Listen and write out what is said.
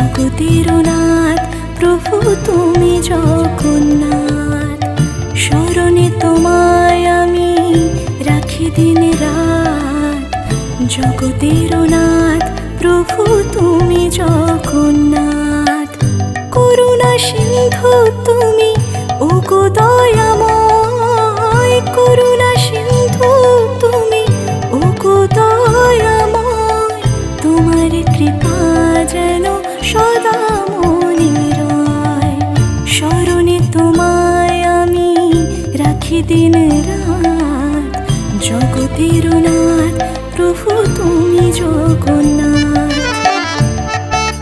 জগতের নাথ প্রভু তুমি জগন্নাথ। স্মরণে তোমায় আমি রাখি দিন রাত, জগতের নাথ প্রভু তুমি জগন্নাথ। করুণা সিন্ধু তুমি ওগো দয়াময়, করুণা সিন্ধু তুমি ওগো দয়াময়। তোমার কৃপা যেন সদা মনে রয়, স্মরণে তোমায় আমি রাখি দিন রাত, জগতের নাথ প্রভু তুমি জগন্নাথ।